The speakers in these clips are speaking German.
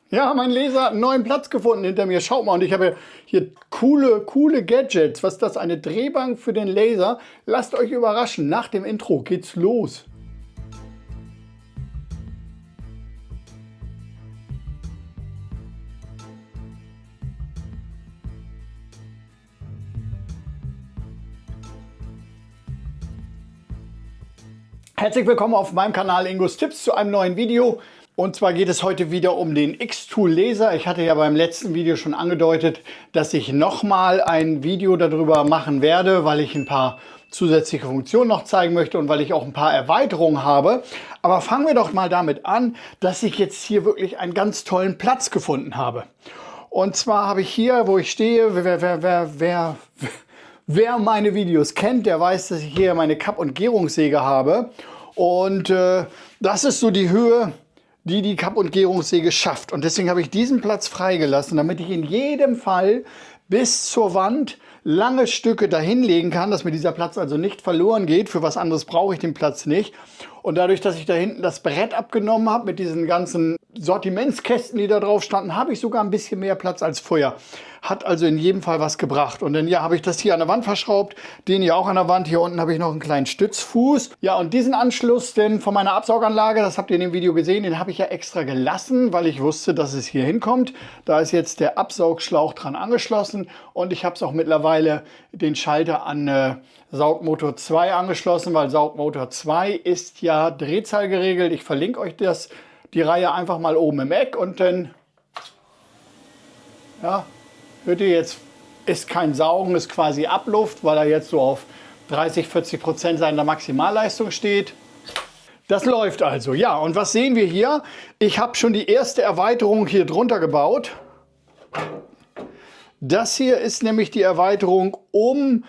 Ja, mein Laser hat einen neuen Platz gefunden hinter mir. Schaut mal, und ich habe hier coole Gadgets. Was ist das? Eine Drehbank für den Laser. Lasst euch überraschen. Nach dem Intro geht's los. Herzlich willkommen auf meinem Kanal Ingos Tipps zu einem neuen Video. Und zwar geht es heute wieder um den Xtool Laser. Ich hatte ja beim letzten Video schon angedeutet, dass ich nochmal ein Video darüber machen werde, weil ich ein paar zusätzliche Funktionen noch zeigen möchte und weil ich auch ein paar Erweiterungen habe. Aber fangen wir doch mal damit an, dass ich jetzt hier wirklich einen ganz tollen Platz gefunden habe. Und zwar habe ich hier, wo ich stehe, wer meine Videos kennt, der weiß, dass ich hier meine Kapp- und Gärungssäge habe. Und das ist so die Höhe, die die Kapp- und Gärungssäge schafft. Und deswegen habe ich diesen Platz freigelassen, damit ich in jedem Fall bis zur Wand lange Stücke dahin legen kann, dass mir dieser Platz also nicht verloren geht. Für was anderes brauche ich den Platz nicht. Und dadurch, dass ich da hinten das Brett abgenommen habe mit diesen ganzen Sortimentskästen, die da drauf standen, habe ich sogar ein bisschen mehr Platz als vorher. Hat also in jedem Fall was gebracht. Und dann ja, habe ich das hier an der Wand verschraubt, den hier auch an der Wand. Hier unten habe ich noch einen kleinen Stützfuß. Ja, und diesen Anschluss denn von meiner Absauganlage, das habt ihr in dem Video gesehen, den habe ich ja extra gelassen, weil ich wusste, dass es hier hinkommt. Da ist jetzt der Absaugschlauch dran angeschlossen und ich habe es auch mittlerweile den Schalter an Saugmotor 2 angeschlossen, weil Saugmotor 2 ist ja Drehzahl geregelt. Ich verlinke euch die Reihe einfach mal oben im Eck und dann, ja, hört ihr jetzt, ist kein Saugen, ist quasi Abluft, weil er jetzt so auf 30–40% seiner Maximalleistung steht. Das läuft also. Ja, und was sehen wir hier? Ich habe schon die erste Erweiterung hier drunter gebaut. Das hier ist nämlich die Erweiterung um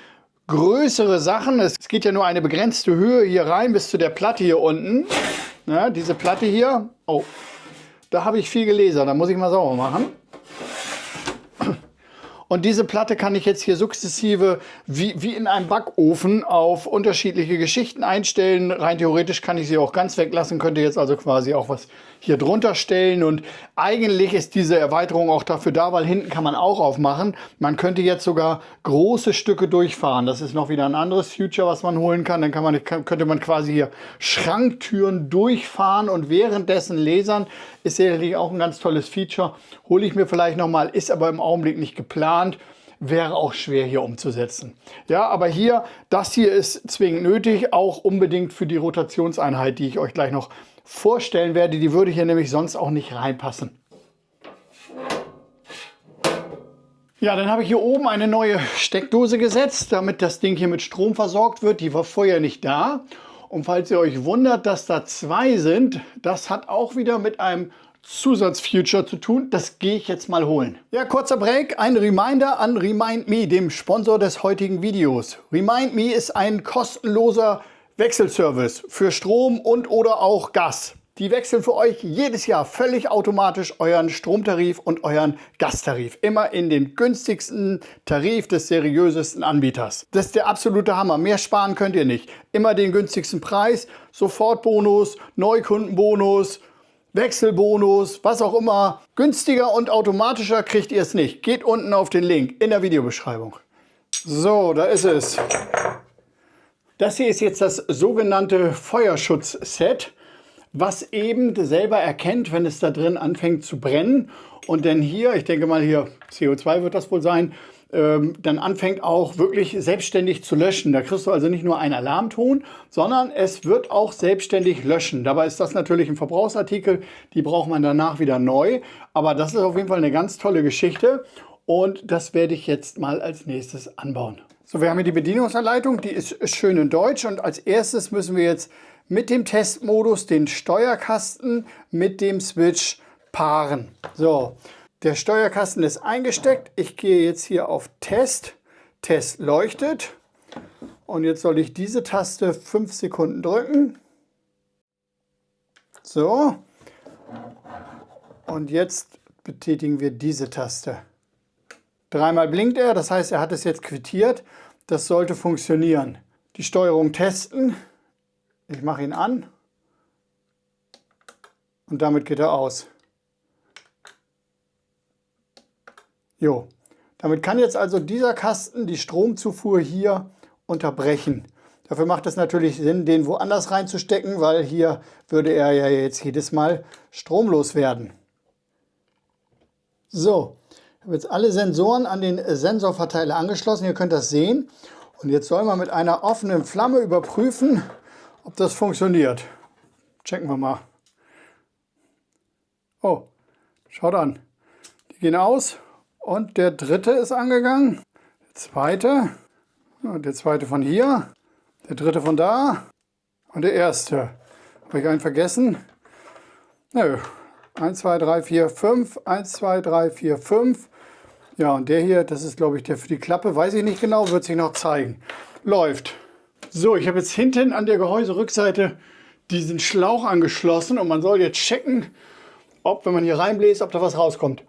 größere Sachen. Es geht ja nur eine begrenzte Höhe hier rein bis zu der Platte hier unten. Ja, diese Platte hier. Oh, da habe ich viel gelasert. Da muss ich mal sauber machen. Und diese Platte kann ich jetzt hier sukzessive wie in einem Backofen auf unterschiedliche Geschichten einstellen. Rein theoretisch kann ich sie auch ganz weglassen, könnte jetzt also quasi auch was hier drunter stellen. Und eigentlich ist diese Erweiterung auch dafür da, weil hinten kann man auch aufmachen. Man könnte jetzt sogar große Stücke durchfahren. Das ist noch wieder ein anderes Feature, was man holen kann. Dann könnte man quasi hier Schranktüren durchfahren und währenddessen lasern. Ist sicherlich auch ein ganz tolles Feature. Hole ich mir vielleicht nochmal, ist aber im Augenblick nicht geplant. Wäre auch schwer hier umzusetzen. Ja, aber hier, das hier ist zwingend nötig, auch unbedingt für die Rotationseinheit, die ich euch gleich noch vorstellen werde. Die würde hier nämlich sonst auch nicht reinpassen. Ja, dann habe ich hier oben eine neue Steckdose gesetzt, damit das Ding hier mit Strom versorgt wird. Die war vorher nicht da. Und falls ihr euch wundert, dass da zwei sind, das hat auch wieder mit einem Zusatzfeature zu tun. Das gehe ich jetzt mal holen. Ja, kurzer Break. Ein Reminder an RemindMe, dem Sponsor des heutigen Videos. RemindMe ist ein kostenloser Wechselservice für Strom und oder auch Gas. Die wechseln für euch jedes Jahr völlig automatisch euren Stromtarif und euren Gastarif. Immer in den günstigsten Tarif des seriösesten Anbieters. Das ist der absolute Hammer. Mehr sparen könnt ihr nicht. Immer den günstigsten Preis, Sofortbonus, Neukundenbonus, Wechselbonus, was auch immer. Günstiger und automatischer kriegt ihr es nicht. Geht unten auf den Link in der Videobeschreibung. So, da ist es. Das hier ist jetzt das sogenannte Feuerschutzset, was eben selber erkennt, wenn es da drin anfängt zu brennen. Und dann hier, ich denke mal hier CO2 wird das wohl sein, dann anfängt auch wirklich selbstständig zu löschen. Da kriegst du also nicht nur einen Alarmton, sondern es wird auch selbstständig löschen. Dabei ist das natürlich ein Verbrauchsartikel, die braucht man danach wieder neu. Aber das ist auf jeden Fall eine ganz tolle Geschichte und das werde ich jetzt mal als nächstes anbauen. So, wir haben hier die Bedienungsanleitung, die ist schön in Deutsch und als erstes müssen wir jetzt mit dem Testmodus den Steuerkasten mit dem Switch paaren. So, der Steuerkasten ist eingesteckt. Ich gehe jetzt hier auf Test. Test leuchtet. Und jetzt soll ich diese Taste 5 Sekunden drücken. So. Und jetzt betätigen wir diese Taste. Dreimal blinkt er, das heißt, er hat es jetzt quittiert. Das sollte funktionieren. Die Steuerung testen. Ich mache ihn an und damit geht er aus. Jo, damit kann jetzt also dieser Kasten die Stromzufuhr hier unterbrechen. Dafür macht es natürlich Sinn, den woanders reinzustecken, weil hier würde er ja jetzt jedes Mal stromlos werden. So, ich habe jetzt alle Sensoren an den Sensorverteiler angeschlossen. Ihr könnt das sehen. Und jetzt soll man mit einer offenen Flamme überprüfen, ob das funktioniert. Checken wir mal. Oh, schaut an. Die gehen aus und der dritte ist angegangen. Der zweite. Und der zweite von hier. Der dritte von da. Und der erste. Habe ich einen vergessen? Nö. 1, 2, 3, 4, 5. 1, 2, 3, 4, 5. Ja, und der hier, das ist, glaube ich, der für die Klappe. Weiß ich nicht genau, wird sich noch zeigen. Läuft. So, ich habe jetzt hinten an der Gehäuserückseite diesen Schlauch angeschlossen. Und man soll jetzt checken, ob, wenn man hier reinbläst, ob da was rauskommt.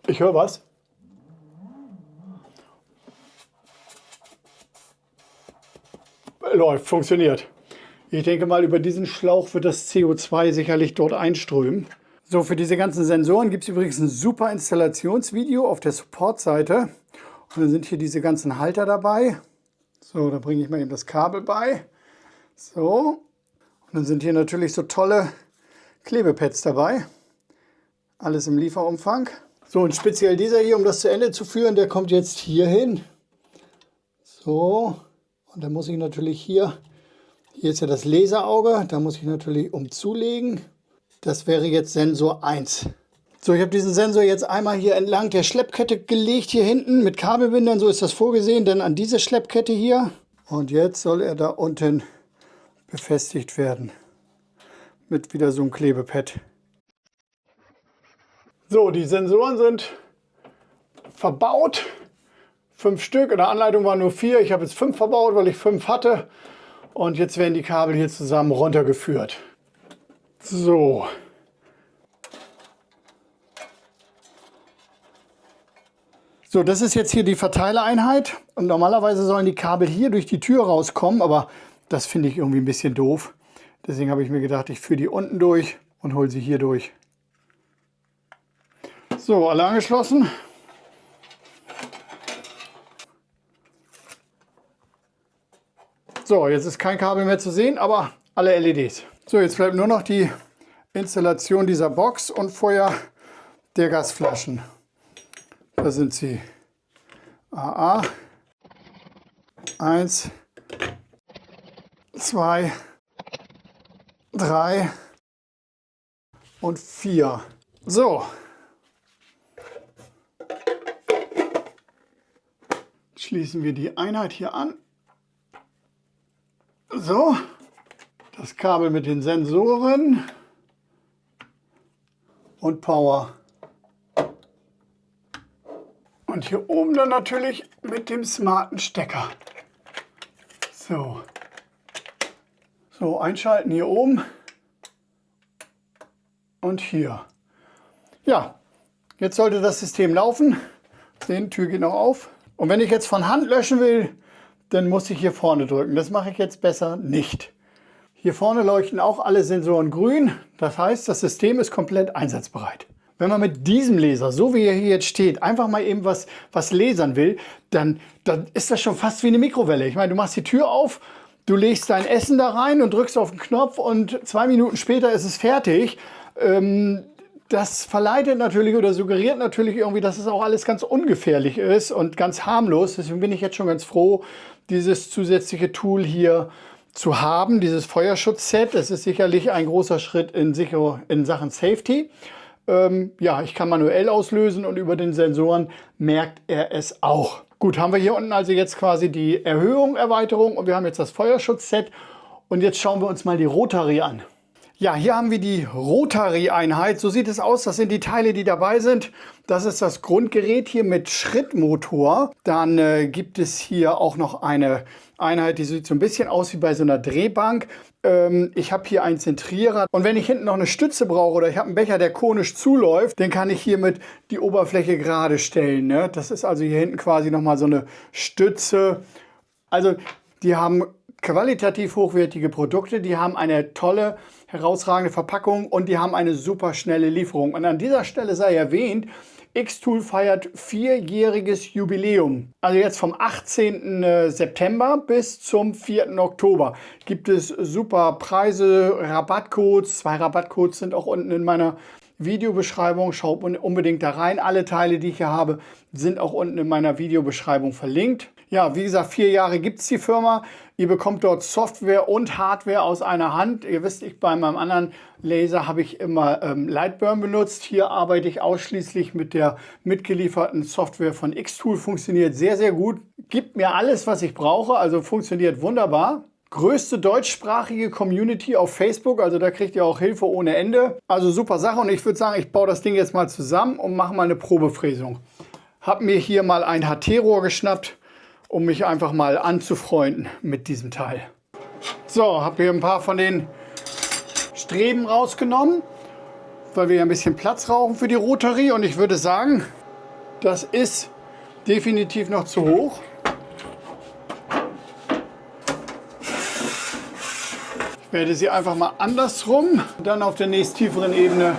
Ich höre was. Läuft, funktioniert. Ich denke mal, über diesen Schlauch wird das CO2 sicherlich dort einströmen. So, für diese ganzen Sensoren gibt es übrigens ein super Installationsvideo auf der Support-Seite. Und dann sind hier diese ganzen Halter dabei. So, da bringe ich mal eben das Kabel bei. So, und dann sind hier natürlich so tolle Klebepads dabei. Alles im Lieferumfang. So, und speziell dieser hier, um das zu Ende zu führen, der kommt jetzt hier hin. So, und dann muss ich natürlich hier ist ja das Laserauge, da muss ich natürlich umzulegen. Das wäre jetzt Sensor 1. So, ich habe diesen Sensor jetzt einmal hier entlang der Schleppkette gelegt, hier hinten mit Kabelbindern, so ist das vorgesehen, dann an diese Schleppkette hier. Und jetzt soll er da unten befestigt werden. Mit wieder so einem Klebepad. So, die Sensoren sind verbaut. 5 Stück, in der Anleitung waren nur 4. Ich habe jetzt 5 verbaut, weil ich 5 hatte. Und jetzt werden die Kabel hier zusammen runtergeführt. So. So, das ist jetzt hier die Verteilereinheit. Und normalerweise sollen die Kabel hier durch die Tür rauskommen, aber das finde ich irgendwie ein bisschen doof. Deswegen habe ich mir gedacht, ich führe die unten durch und hole sie hier durch. So, alle angeschlossen. So, jetzt ist kein Kabel mehr zu sehen, aber alle LEDs. So, jetzt bleibt nur noch die Installation dieser Box und vorher der Gasflaschen. Da sind sie. AA 1, 2, 3 und 4. So. Schließen wir die Einheit hier an. So, das Kabel mit den Sensoren und Power. Und hier oben dann natürlich mit dem smarten Stecker. So. So, einschalten hier oben und hier. Ja, jetzt sollte das System laufen. Sehen, Tür geht noch auf. Und wenn ich jetzt von Hand löschen will, dann muss ich hier vorne drücken. Das mache ich jetzt besser nicht. Hier vorne leuchten auch alle Sensoren grün. Das heißt, das System ist komplett einsatzbereit. Wenn man mit diesem Laser, so wie er hier jetzt steht, einfach mal eben was lasern will, dann ist das schon fast wie eine Mikrowelle. Ich meine, du machst die Tür auf, du legst dein Essen da rein und drückst auf den Knopf und 2 Minuten später ist es fertig. Das verleitet natürlich oder suggeriert natürlich irgendwie, dass es auch alles ganz ungefährlich ist und ganz harmlos. Deswegen bin ich jetzt schon ganz froh, dieses zusätzliche Tool hier zu haben, dieses Feuerschutzset. Das ist sicherlich ein großer Schritt in Sachen Safety. Ja, ich kann manuell auslösen und über den Sensoren merkt er es auch. Gut, haben wir hier unten also jetzt quasi die Erhöhung, Erweiterung und wir haben jetzt das Feuerschutzset. Und jetzt schauen wir uns mal die Rotary an. Ja, hier haben wir die Rotary-Einheit. So sieht es aus. Das sind die Teile, die dabei sind. Das ist das Grundgerät hier mit Schrittmotor. Dann gibt es hier auch noch eine Einheit, die sieht so ein bisschen aus wie bei so einer Drehbank. Ich habe hier einen Zentrierer. Und wenn ich hinten noch eine Stütze brauche oder ich habe einen Becher, der konisch zuläuft, dann kann ich hiermit die Oberfläche gerade stellen. Ne? Das ist also hier hinten quasi nochmal so eine Stütze. Also die haben qualitativ hochwertige Produkte, die haben eine tolle, herausragende Verpackung und die haben eine super schnelle Lieferung. Und an dieser Stelle sei erwähnt, Xtool feiert 4-jähriges Jubiläum. Also jetzt vom 18. September bis zum 4. Oktober gibt es super Preise, Rabattcodes. 2 Rabattcodes sind auch unten in meiner Videobeschreibung. Schaut unbedingt da rein. Alle Teile, die ich hier habe, sind auch unten in meiner Videobeschreibung verlinkt. Ja, wie gesagt, 4 Jahre gibt es die Firma. Ihr bekommt dort Software und Hardware aus einer Hand. Ihr wisst, bei meinem anderen Laser habe ich immer Lightburn benutzt. Hier arbeite ich ausschließlich mit der mitgelieferten Software von Xtool. Funktioniert sehr, sehr gut. Gibt mir alles, was ich brauche. Also funktioniert wunderbar. Größte deutschsprachige Community auf Facebook. Also da kriegt ihr auch Hilfe ohne Ende. Also super Sache. Und ich würde sagen, ich baue das Ding jetzt mal zusammen und mache mal eine Probefräsung. Habe mir hier mal ein HT-Rohr geschnappt, um mich einfach mal anzufreunden mit diesem Teil. So, habe hier ein paar von den Streben rausgenommen, weil wir ja ein bisschen Platz brauchen für die Rotorie. Und ich würde sagen, das ist definitiv noch zu hoch. Ich werde sie einfach mal andersrum, dann auf der nächsttieferen Ebene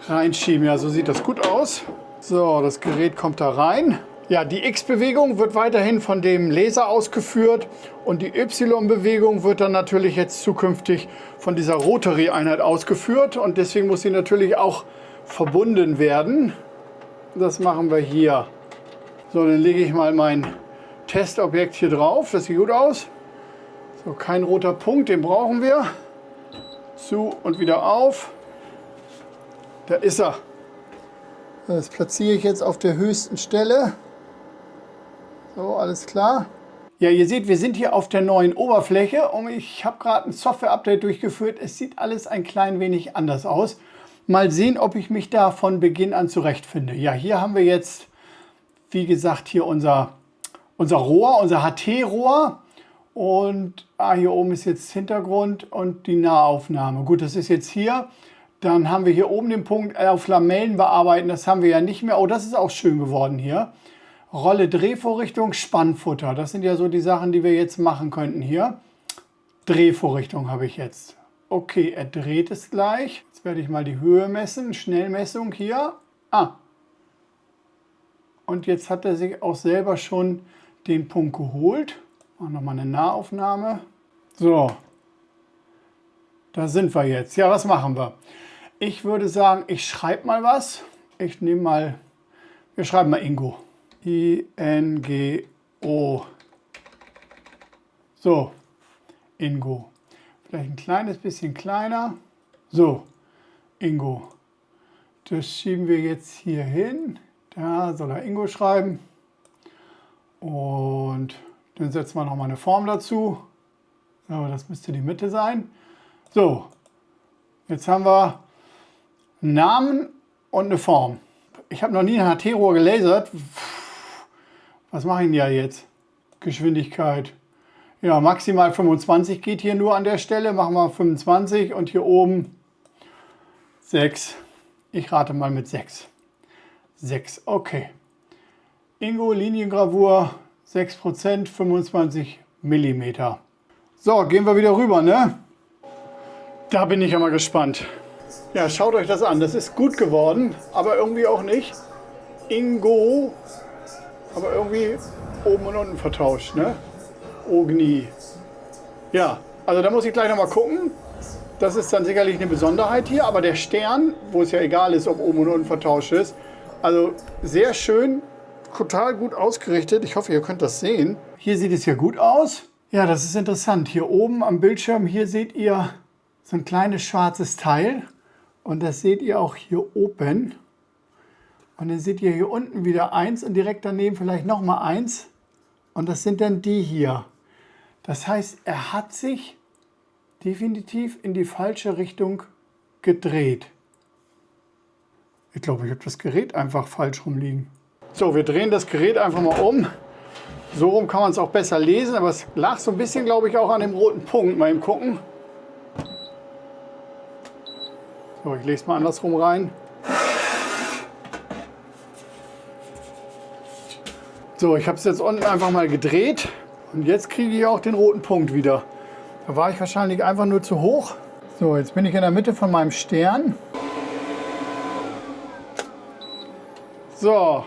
reinschieben. Ja, so sieht das gut aus. So, das Gerät kommt da rein. Ja, die X-Bewegung wird weiterhin von dem Laser ausgeführt und die Y-Bewegung wird dann natürlich jetzt zukünftig von dieser Rotorie-Einheit ausgeführt und deswegen muss sie natürlich auch verbunden werden. Das machen wir hier. So, dann lege ich mal mein Testobjekt hier drauf. Das sieht gut aus. So, kein roter Punkt, den brauchen wir. Zu und wieder auf. Da ist er. Das platziere ich jetzt auf der höchsten Stelle. So, alles klar. Ja, ihr seht, wir sind hier auf der neuen Oberfläche und ich habe gerade ein Software-Update durchgeführt. Es sieht alles ein klein wenig anders aus. Mal sehen, ob ich mich da von Beginn an zurechtfinde. Ja, hier haben wir jetzt, wie gesagt, hier unser Rohr, unser HT-Rohr. Und hier oben ist jetzt Hintergrund und die Nahaufnahme. Gut, das ist jetzt hier. Dann haben wir hier oben den Punkt auf Lamellen bearbeiten. Das haben wir ja nicht mehr. Oh, das ist auch schön geworden hier. Rolle Drehvorrichtung, Spannfutter. Das sind ja so die Sachen, die wir jetzt machen könnten hier. Drehvorrichtung habe ich jetzt. Okay, er dreht es gleich. Jetzt werde ich mal die Höhe messen. Schnellmessung hier. Und jetzt hat er sich auch selber schon den Punkt geholt. Machen wir nochmal eine Nahaufnahme. So, da sind wir jetzt. Ja, was machen wir? Ich würde sagen, ich schreibe mal was. Wir schreiben mal Ingo. I-N-G-O. So, Ingo. Vielleicht ein kleines bisschen kleiner. So, Ingo. Das schieben wir jetzt hier hin. Da soll er Ingo schreiben. Und dann setzen wir nochmal eine Form dazu. So, das müsste die Mitte sein. So, jetzt haben wir einen Namen und eine Form. Ich habe noch nie ein HT-Rohr gelasert. Was mache ich denn ja jetzt? Geschwindigkeit. Ja, maximal 25 geht hier nur an der Stelle. Machen wir 25 und hier oben 6. Ich rate mal mit 6. 6, okay. Ingo, Liniengravur, 6%, 25 mm. So, gehen wir wieder rüber, ne? Da bin ich ja mal gespannt. Ja, schaut euch das an. Das ist gut geworden, aber irgendwie auch nicht. Ingo, aber irgendwie oben und unten vertauscht, ne? Ogni. Ja, also da muss ich gleich nochmal gucken. Das ist dann sicherlich eine Besonderheit hier, aber der Stern, wo es ja egal ist, ob oben und unten vertauscht ist, also sehr schön, total gut ausgerichtet. Ich hoffe, ihr könnt das sehen. Hier sieht es ja gut aus. Ja, das ist interessant. Hier oben am Bildschirm, hier seht ihr so ein kleines schwarzes Teil. Und das seht ihr auch hier oben. Und dann seht ihr hier unten wieder 1 und direkt daneben vielleicht nochmal 1. Und das sind dann die hier. Das heißt, er hat sich definitiv in die falsche Richtung gedreht. Ich glaube, ich habe das Gerät einfach falsch rumliegen. So, wir drehen das Gerät einfach mal um. So rum kann man es auch besser lesen, aber es lag so ein bisschen, glaube ich, auch an dem roten Punkt. Mal eben gucken. So, ich lege es mal andersrum rein. So, ich habe es jetzt unten einfach mal gedreht. Und jetzt kriege ich auch den roten Punkt wieder. Da war ich wahrscheinlich einfach nur zu hoch. So, jetzt bin ich in der Mitte von meinem Stern. So.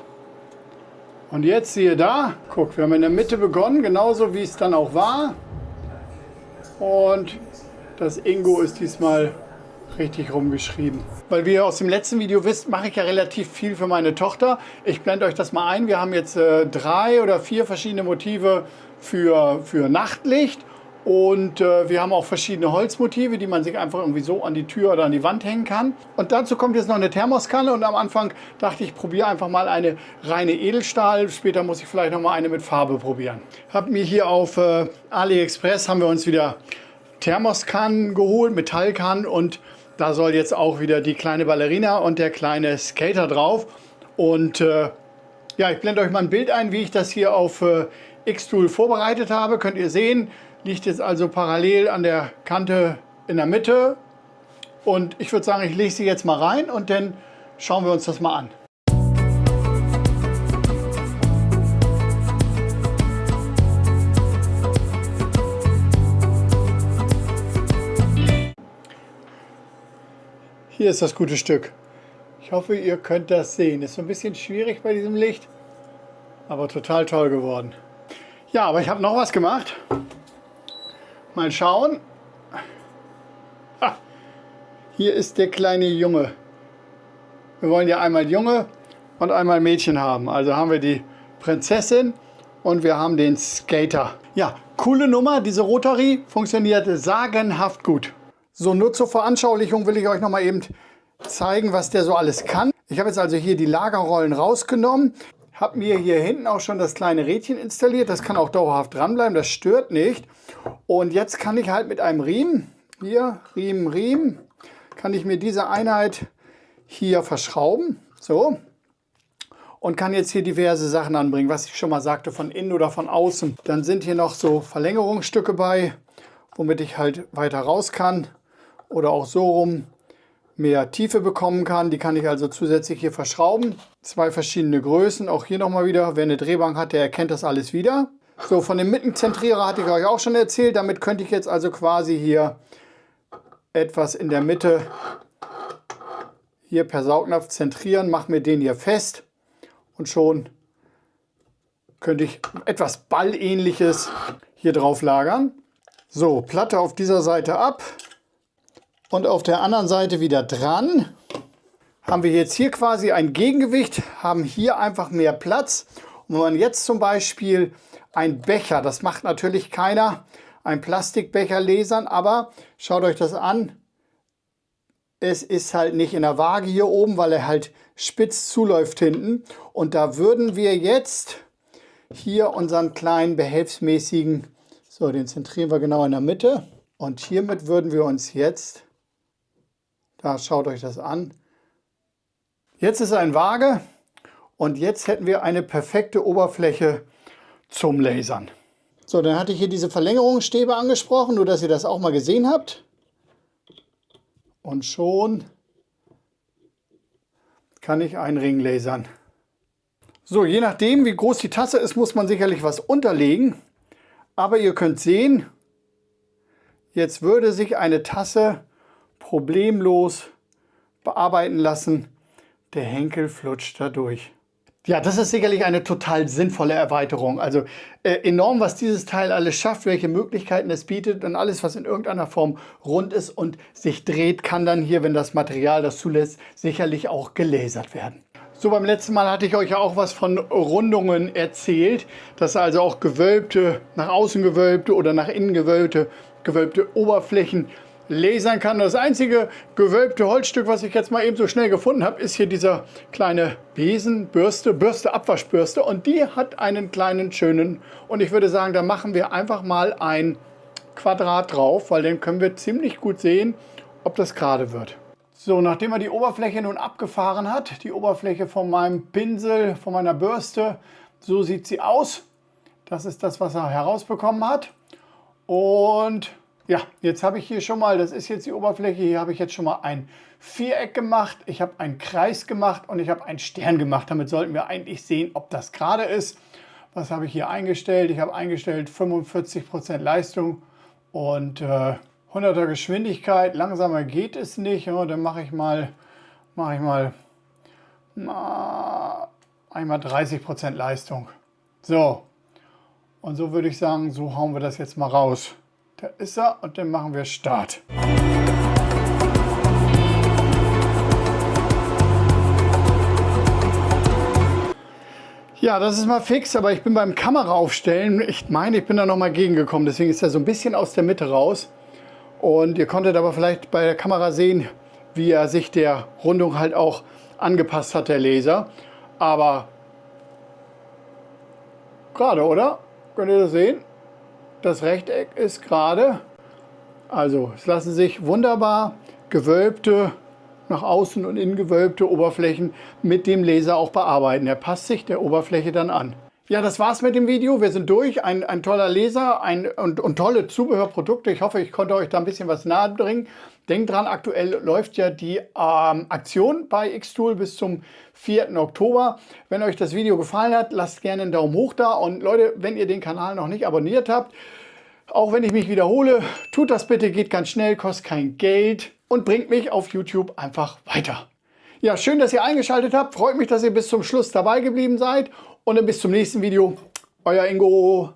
Und jetzt siehe da, guck, wir haben in der Mitte begonnen, genauso wie es dann auch war. Und das Ingo ist diesmal richtig rumgeschrieben. Weil wie ihr aus dem letzten Video wisst, mache ich ja relativ viel für meine Tochter. Ich blende euch das mal ein. Wir haben jetzt 3 oder 4 verschiedene Motive für Nachtlicht. Und wir haben auch verschiedene Holzmotive, die man sich einfach irgendwie so an die Tür oder an die Wand hängen kann. Und dazu kommt jetzt noch eine Thermoskanne. Und am Anfang dachte ich, probiere einfach mal eine reine Edelstahl. Später muss ich vielleicht noch mal eine mit Farbe probieren. Hab mir hier auf AliExpress haben wir uns wieder Thermoskannen geholt, Metallkannen, und da soll jetzt auch wieder die kleine Ballerina und der kleine Skater drauf. Und ja, ich blende euch mal ein Bild ein, wie ich das hier auf Xtool vorbereitet habe. Könnt ihr sehen, liegt jetzt also parallel an der Kante in der Mitte. Und ich würde sagen, ich lege sie jetzt mal rein und dann schauen wir uns das mal an. Hier ist das gute Stück. Ich hoffe, ihr könnt das sehen. Ist so ein bisschen schwierig bei diesem Licht, aber total toll geworden. Ja, aber ich habe noch was gemacht. Mal schauen. Ah, hier ist der kleine Junge. Wir wollen ja einmal Junge und einmal Mädchen haben. Also haben wir die Prinzessin und wir haben den Skater. Ja, coole Nummer. Diese Rotary funktioniert sagenhaft gut. So, nur zur Veranschaulichung will ich euch noch mal eben zeigen, was der so alles kann. Ich habe jetzt also hier die Lagerrollen rausgenommen, habe mir hier hinten auch schon das kleine Rädchen installiert. Das kann auch dauerhaft dranbleiben, das stört nicht. Und jetzt kann ich halt mit einem Riemen, hier, Riemen, kann ich mir diese Einheit hier verschrauben. So. Und kann jetzt hier diverse Sachen anbringen, was ich schon mal sagte, von innen oder von außen. Dann sind hier noch so Verlängerungsstücke bei, womit ich halt weiter raus kann. Oder auch so rum mehr Tiefe bekommen kann. Die kann ich also zusätzlich hier verschrauben. 2 verschiedene Größen. Auch hier nochmal wieder, wer eine Drehbank hat, der erkennt das alles wieder. So, von dem Mittenzentrierer hatte ich euch auch schon erzählt. Damit könnte ich jetzt also quasi hier etwas in der Mitte hier per Saugnapf zentrieren. Mache mir den hier fest. Und schon könnte ich etwas Ballähnliches hier drauf lagern. So, Platte auf dieser Seite ab. Und auf der anderen Seite wieder dran. Haben wir jetzt hier quasi ein Gegengewicht, haben hier einfach mehr Platz. Und wenn man jetzt zum Beispiel ein Becher, das macht natürlich keiner, ein Plastikbecher lasern, aber schaut euch das an. Es ist halt nicht in der Waage hier oben, weil er halt spitz zuläuft hinten. Und da würden wir jetzt hier unseren kleinen behelfsmäßigen, so, den zentrieren wir genau in der Mitte. Und hiermit würden wir uns jetzt, da schaut euch das an. Jetzt ist ein Waage und jetzt hätten wir eine perfekte Oberfläche zum Lasern. So, dann hatte ich hier diese Verlängerungsstäbe angesprochen, nur dass ihr das auch mal gesehen habt. Und schon kann ich einen Ring lasern. So, je nachdem, wie groß die Tasse ist, muss man sicherlich was unterlegen. Aber ihr könnt sehen, jetzt würde sich eine Tasse problemlos bearbeiten lassen. Der Henkel flutscht da durch. Ja, das ist sicherlich eine total sinnvolle Erweiterung. Also enorm, was dieses Teil alles schafft, welche Möglichkeiten es bietet, und alles, was in irgendeiner Form rund ist und sich dreht, kann dann hier, wenn das Material das zulässt, sicherlich auch gelasert werden. So, beim letzten Mal hatte ich euch ja auch was von Rundungen erzählt, dass also auch gewölbte, nach außen gewölbte oder nach innen gewölbte Oberflächen lasern kann. Das einzige gewölbte Holzstück, was ich jetzt mal eben so schnell gefunden habe, ist hier dieser kleine Abwaschbürste, und die hat einen kleinen schönen, und ich würde sagen, da machen wir einfach mal ein Quadrat drauf, weil dann können wir ziemlich gut sehen, ob das gerade wird. So, nachdem er die Oberfläche nun abgefahren hat, die Oberfläche von meinem Pinsel, von meiner Bürste, so sieht sie aus. Das ist das, was er herausbekommen hat. Und ja, jetzt habe ich hier schon mal, das ist jetzt die Oberfläche, hier habe ich jetzt schon mal ein Viereck gemacht, ich habe einen Kreis gemacht und ich habe einen Stern gemacht. Damit sollten wir eigentlich sehen, ob das gerade ist. Was habe ich hier eingestellt? Ich habe eingestellt 45% Leistung und 100er Geschwindigkeit. Langsamer geht es nicht. Ja, dann mache ich mal einmal 30% Leistung. So, und so würde ich sagen, so hauen wir das jetzt mal raus. Da ist er und dann machen wir Start. Ja, das ist mal fix, aber ich bin beim Kameraaufstellen, ich meine, ich bin da noch mal gegengekommen, deswegen ist er so ein bisschen aus der Mitte raus. Und ihr konntet aber vielleicht bei der Kamera sehen, wie er sich der Rundung halt auch angepasst hat, der Laser. Aber gerade, oder? Könnt ihr das sehen? Das Rechteck ist gerade. Also es lassen sich wunderbar gewölbte, nach außen und innen gewölbte Oberflächen mit dem Laser auch bearbeiten. Er passt sich der Oberfläche dann an. Ja, das war's mit dem Video. Wir sind durch. Ein toller Laser und tolle Zubehörprodukte. Ich hoffe, ich konnte euch da ein bisschen was nahe bringen. Denkt dran, aktuell läuft ja die Aktion bei Xtool bis zum 4. Oktober. Wenn euch das Video gefallen hat, lasst gerne einen Daumen hoch da. Und Leute, wenn ihr den Kanal noch nicht abonniert habt, auch wenn ich mich wiederhole, tut das bitte, geht ganz schnell, kostet kein Geld und bringt mich auf YouTube einfach weiter. Ja, schön, dass ihr eingeschaltet habt. Freut mich, dass ihr bis zum Schluss dabei geblieben seid. Und dann bis zum nächsten Video. Euer Ingo.